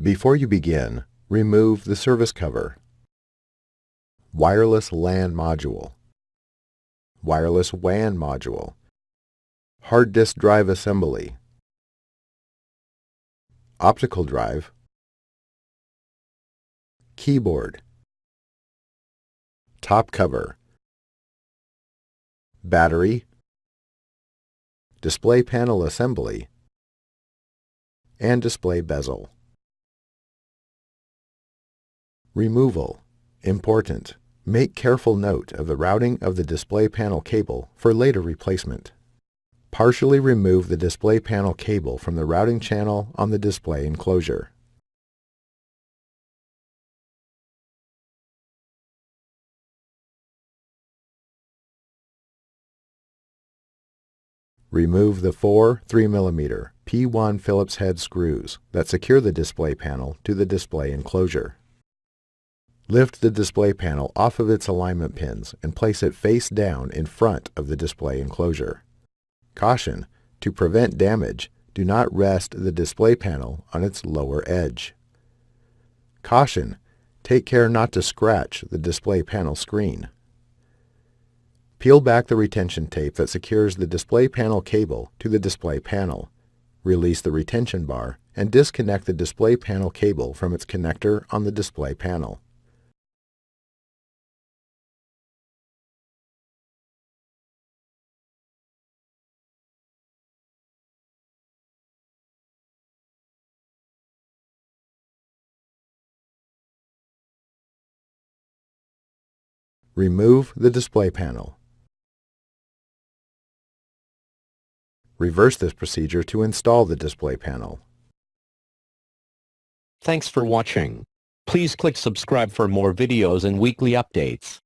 Before you begin, remove the service cover. Wireless LAN module. Wireless WAN module. Hard disk drive assembly. Optical drive. Keyboard. Top cover. Battery. Display panel assembly. And display bezel. Removal. Important. Make careful note of the routing of the display panel cable for later replacement. Partially remove the display panel cable from the routing channel on the display enclosure. Remove the four 3mm P1 Phillips head screws that secure the display panel to the display enclosure. Lift the display panel off of its alignment pins and place it face down in front of the display enclosure. Caution: to prevent damage, do not rest the display panel on its lower edge. Caution: take care not to scratch the display panel screen. Peel back the retention tape that secures the display panel cable to the display panel. Release the retention bar and disconnect the display panel cable from its connector on the display panel. Remove the display panel. Reverse this procedure to install the display panel. Thanks for watching. Please click subscribe for more videos and weekly updates.